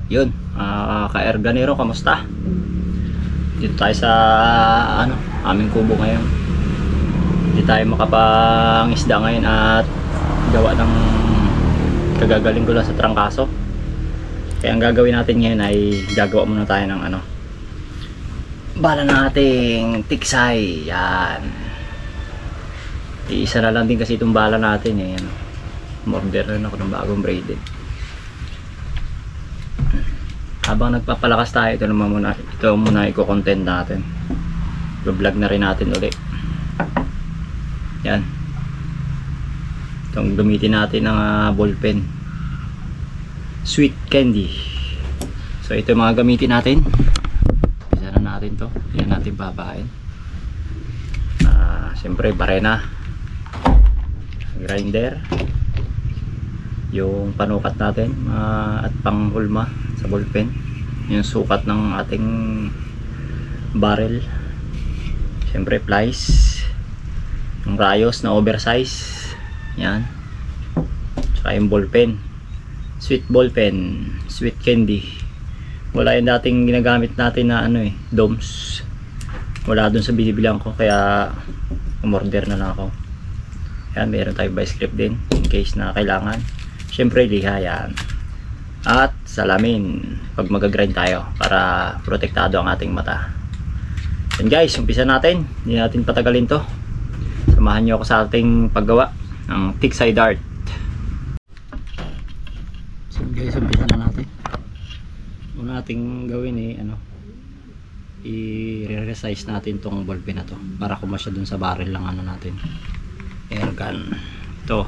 Yun, ka-erganero, kamusta? Dito tayo sa aming kubo ngayon. Hindi tayo makapangisda ngayon at gawa ng kagagaling ko lang sa trangkaso. Kaya ang gagawin natin ngayon ay gagawa muna tayo ng bala nating tiksay. Yan. Iisa na lang din kasi itong bala natin eh. Order rin ako ng bagong braided. Habang nagpapalakas tayo, ito muna i-content natin. I-vlog na rin natin ulit. Yan. Itong gamitin natin ng ballpen. Sweet candy. So ito yung mga gamitin natin. Isa na natin to. Yan natin babain. Siyempre barena, grinder, yung panukat natin at panghulma sa ballpen, yung sukat ng ating barrel, siyempre plies, yung rayos na oversize, yan, saka yung ballpen, sweet ballpen, sweet candy. Wala yung dating ginagamit natin na domes, wala dun sa binibilang ko, kaya umorder na lang ako. Yan, meron tayong vice grip din in case na kailangan. Siyempre liha yan. At salamin pag mag-grind tayo para protektado ang ating mata. Yan guys, umpisa natin. Hindi natin patagalin to. Samahan nyo ako sa ating paggawa ng tiksay dart. So guys, umpisa na natin. Una nating gawin i-resize natin tong ballpen na to para kumasya dun sa barrel lang natin. Air gun. Ito.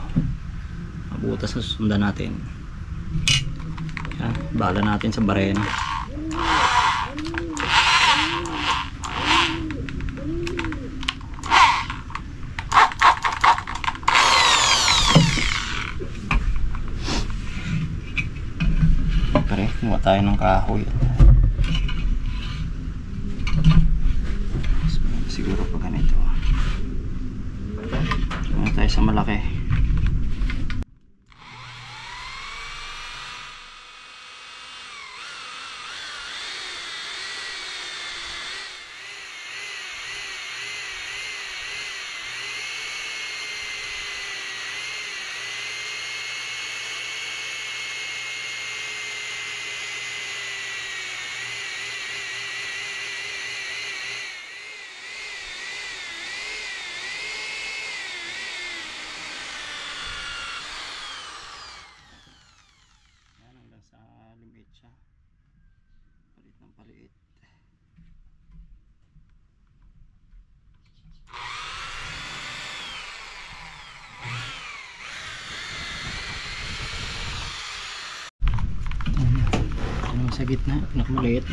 Mabutas na susundan natin. Yan, bala natin sa barena. Pare, kumuha tayo ng kahoy. Siguro pa ganito. Kumuha tayo sa malaki. Paliit. Sa gitna, pinakamaliit.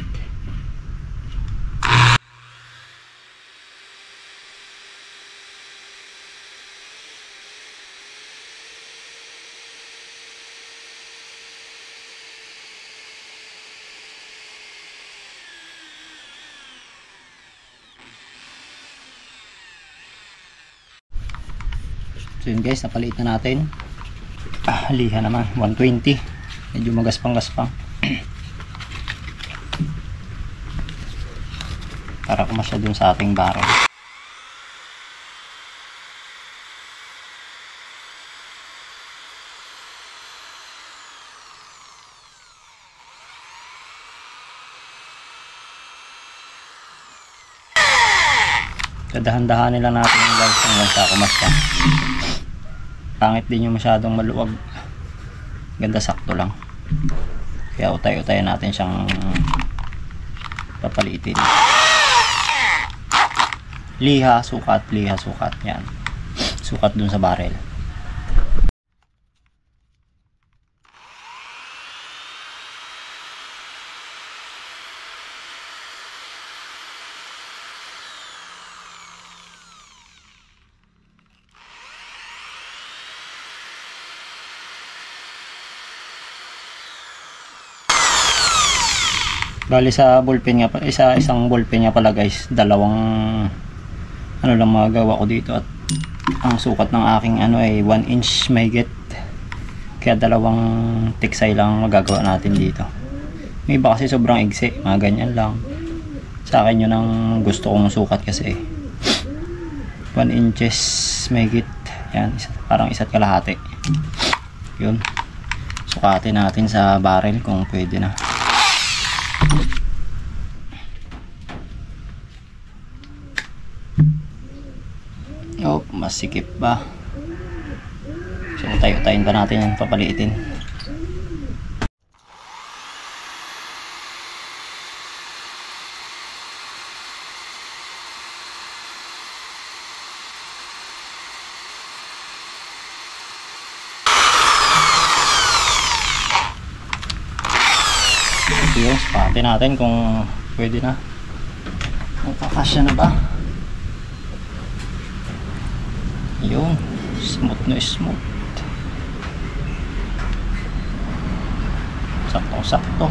So yun guys, napaliit na natin. Liha naman, 120. Medyo magaspang-gaspang. Para kumasya dun sa ating barrel. Dahan-dahanin lang natin yung guys hanggang sa kumasya. Pangit din yung masyadong maluwag. Ganda sakto lang. Kaya utay-utay natin siyang papaliitin. Liha, sukat. Yan. Sukat dun sa barrel. Bali sa ballpen nga isang ballpen nga pala guys, dalawang lang magagawa ko dito, at ang sukat ng aking ay 1 inch mahigit, kaya dalawang tiksay lang magagawa natin dito. May iba kasi sobrang igsi, mga ganyan lang. Sa akin yun ang gusto kong sukat kasi 1 inches mahigit. Yan, parang 1 kalahati. Yun, sukatin natin sa barrel kung pwede na. Oh, masikip ba? So tayo-tayin pa natin yan, papaliitin. Yun, sukatin natin kung pwede na. Nakakasya na ba? Yun, smooth na smooth. Sakto-sakto.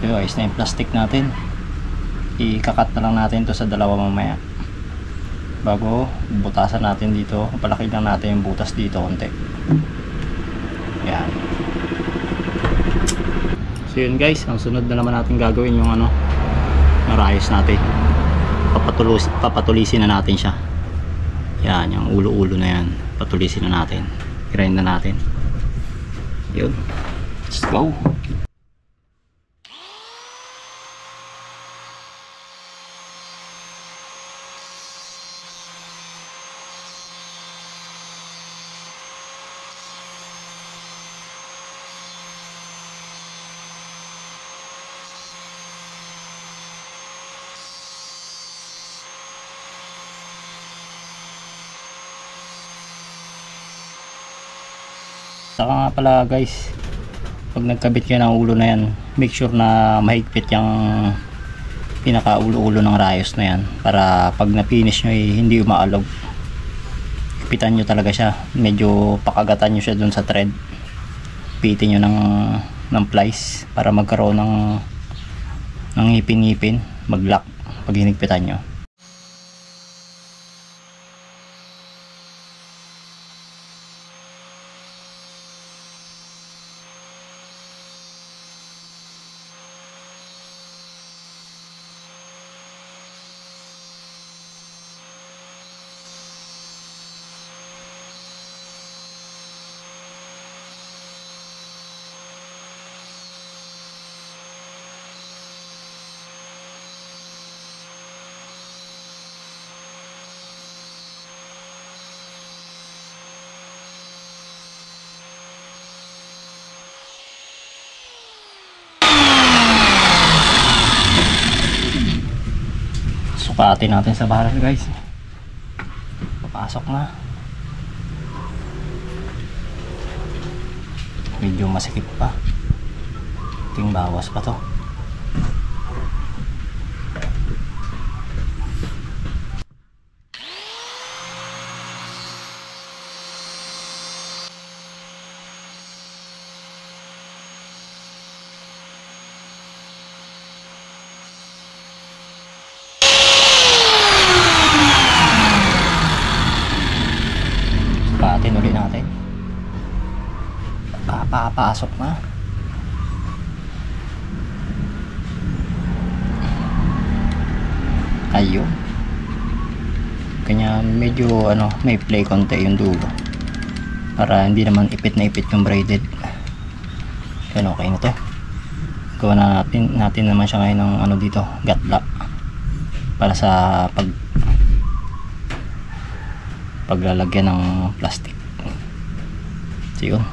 Yun, ayos na yung plastic natin. Ikakat na lang natin to sa dalawa mamaya. Bago butasan natin dito, palaki lang natin yung butas dito konti. Yan. So yun guys, ang sunod na naman natin gagawin yung ano, narayos natin. Papatulisin na natin siya. Yan, yung ulo-ulo na yan, patulisin na natin, grind na natin. Yun, let's go. Saka nga pala guys, pag nagkabit kayo ng ulo na yan, make sure na mahigpit yung pinaka ulo-ulo ng rayos na yan, para pag na-finish nyo hindi umaalog. Kapitan nyo talaga siya, medyo pakagatan nyo siya dun sa thread, pitin nyo ng plies para magkaroon ng ngipin-ngipin, mag-lock pag hinigpitan nyo. Sukatin natin sa barrel guys. Papasok na. Medyo masikip pa. Ting bawas pa to. Sukatin ulit natin. Papasok na. Ayun. Kanya medyo ano, may play konti yung dulo. Para hindi naman ipit na ipit yung braided. Yan, okay na to. Gawa na natin naman siya ngayon ng ano dito, gatla. Para sa paglalagyan ng plastic. So yun.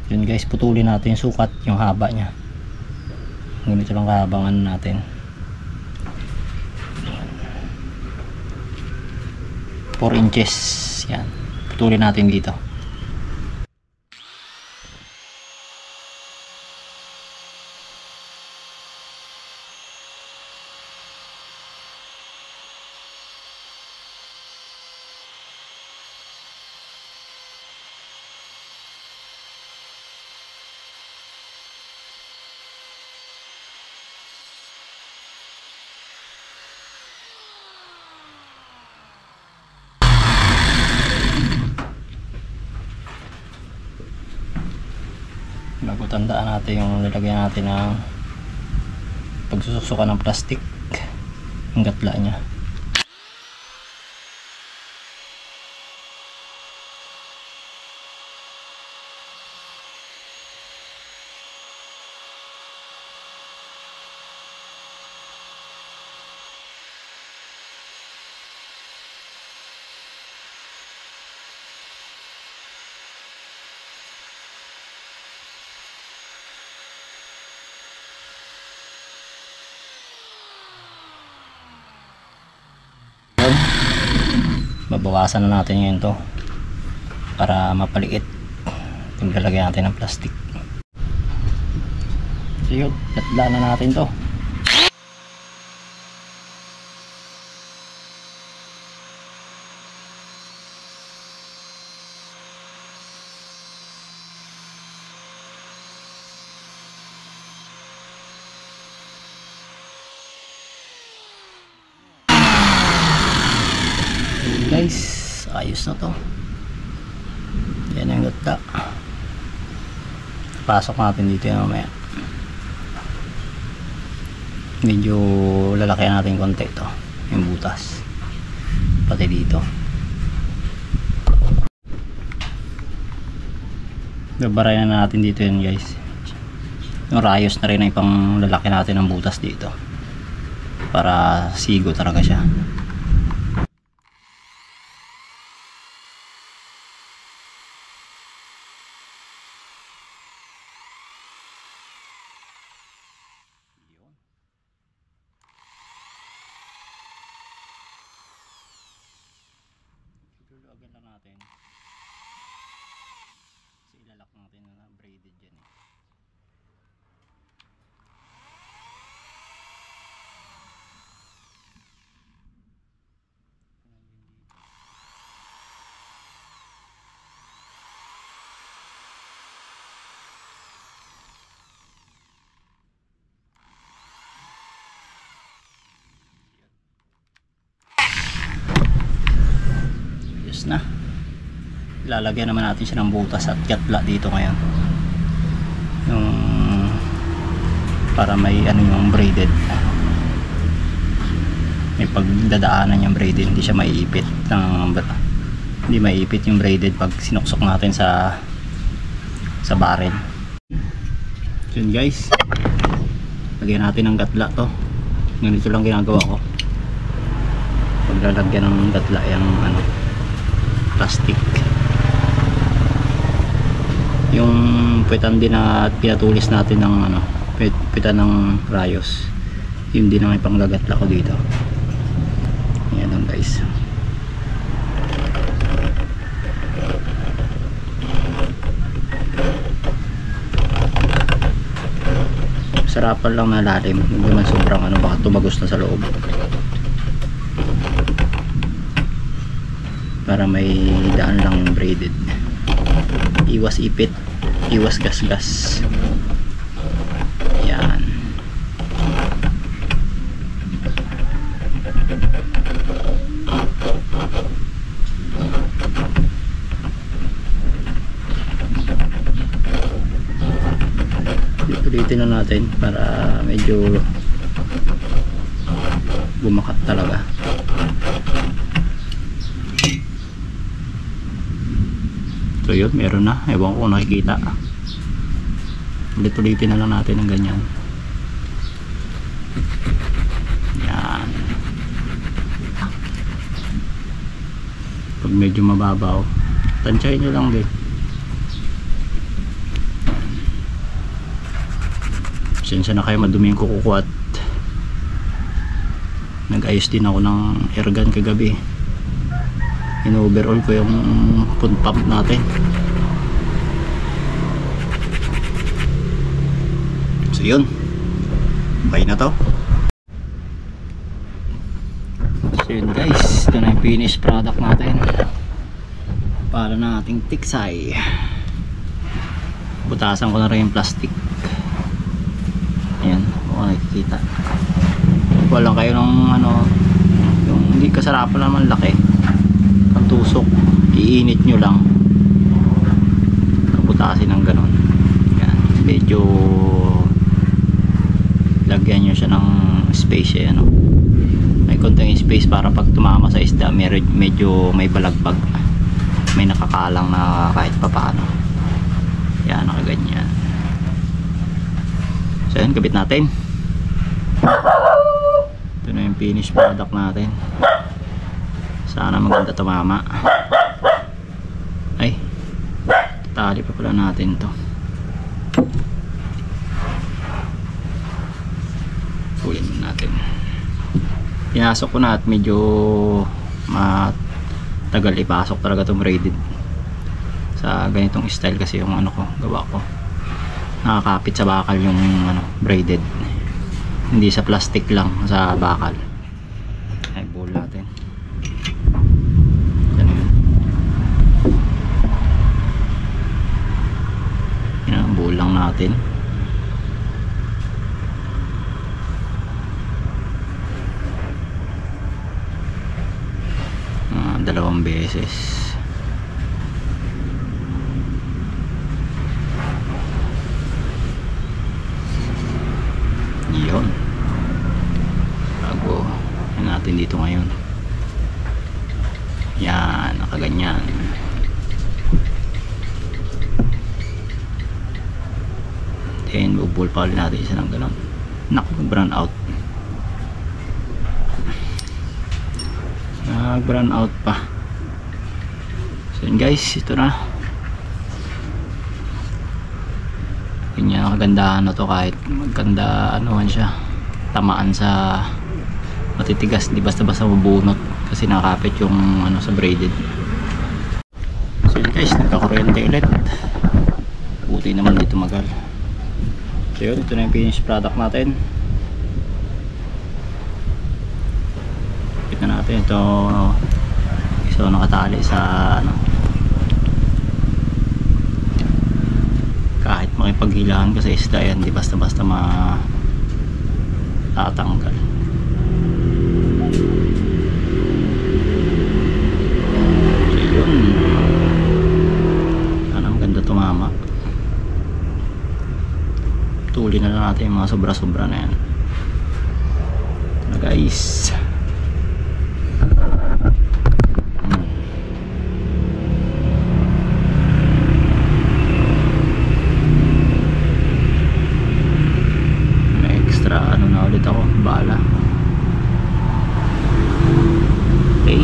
Yun guys, putulin natin yung sukat, yung haba nya. Ganito lang kahabang ano natin. 4 inches. Yan. Putulin natin dito. bago tandaan natin yung nilagyan natin ng pagsususukan ng plastic ang gatla nya. Babawasan na natin yun to para mapaliit yung lalagyan natin ng plastic. So yun, gatla na natin to. Guys, ayos na to. Yan ang gatla. Pasok natin dito yan mamaya. Medyo lalaki natin konti ito, yung butas pati dito. Gabarayan na natin dito yan guys. Yung rayos na rin ay pang lalaki natin ng butas dito para sigo talaga siya. Luluagan lang natin kasi ilalak natin na braided dyan eh. Na ilalagyan naman natin siya ng butas at gatla dito ngayon yung para may ano yung braided, may pagdadaanan yung braided, hindi siya maiipit hindi maiipit yung braided pag sinuksok natin sa barrel. So yun guys, lagyan natin ng gatla to. Ganito lang ginagawa ko paglalagyan ng gatla yung ano plastic. Yung puwetan din na pinatulis natin ng ano, puwetan ng rayos, yun din ang ipanglagatla ko dito. Ayan lang guys. Sarapan lang na lalim, hindi man sobrang ano, baka tumagos na sa loob. Para may daan lang yung braided. Iwas ipit, iwas gasgas. Yan. Ulitin na natin para medyo bumakat talaga. So yun, meron na. Ewan ko kung nakikita. Ulit-ulitin na lang natin ng ganyan. Yan. Pag medyo mababaw, tansyahin nyo lang din. Sensya na kayo, madumi yung kuko at nag-ayos din ako ng airgun kagabi. In-overall ko yung pump pump natin. So yun, okay na to. So yun guys, ito na yung finished product natin para na ating tiksay. Butasan ko na rin yung plastic. Ayan, kung nakikita. Walang kayo ng ano, yung hindi kasarapan naman laki, tusok, iinit nyo lang, butasin ng ganon. Yan. medyo lagyan nyo siya ng space eh, ano? May konting space para pag tumama sa isda medyo may balagbag, may nakakalang na kahit papano. Yan, nakaganyan. So yan, kabit natin. Ito na yung finished product natin. Sana maganda tumama. Ay, tali pa pala natin to. Pulin natin. Pinasok ko na at medyo matagal ipasok talaga itong braided sa ganitong style, kasi yung ano ko, gawa ko nakakapit sa bakal yung ano, braided, hindi sa plastic lang, sa bakal. Ay, bull natin. Yan, bull lang natin. Dalawang beses. Yun. Bago natin dito ngayon. Yan, nakaganyan. Then bubul pa ulit natin isa ng ganun. Naku, brown out. Brown out pa. So yun guys, ito na. Ganyan kagandahan na to, kahit maganda anuhan siya, tamaan sa matitigas, di basta-basta mabunot kasi nakapit yung ano sa braided. So yun guys, nagkakuryente ulit. Buti naman dito magal. So yun, ito na yung finished product natin. Kita natin ito, so nakatali sa ano, kahit makipaghilahan ka sa isda yan, di basta-basta matatanggal. So yun, sana maganda tumama. Tuli na lang natin yung mga sobra-sobra na yan. Ito na guys. Ako bala. Okay,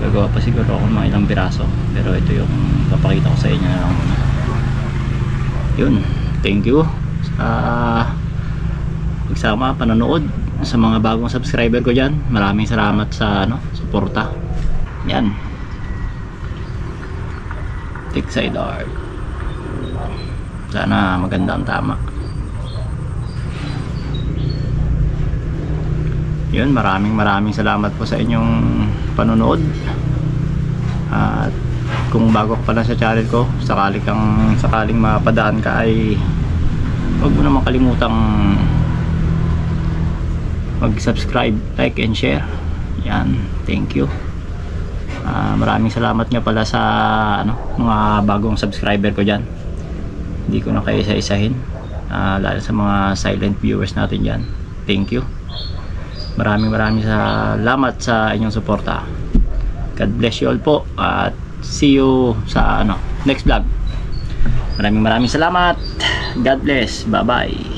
gagawa pa siguro ako mga ilang piraso, pero ito yung papakita ko sa inyo na lang muna. Yun, thank you sa pagsama, panonood, sa mga bagong subscriber ko dyan. Maraming salamat sa ano, suporta. Yan, take side art. Sana maganda ang tama. Yun, maraming salamat po sa inyong panonood. At kung bago ka pala sa channel ko, sakaling mapadaan ka, ay huwag mo naman kalimutang mag-subscribe, like and share. Yan, thank you. Maraming salamat nga pala sa ano, mga bagong subscriber ko dyan. Hindi ko na kayo isa-isahin, lalo sa mga silent viewers natin dyan. Thank you. Maraming salamat sa inyong suporta. God bless you all po, at see you sa ano, next vlog. Maraming salamat. God bless. Bye bye.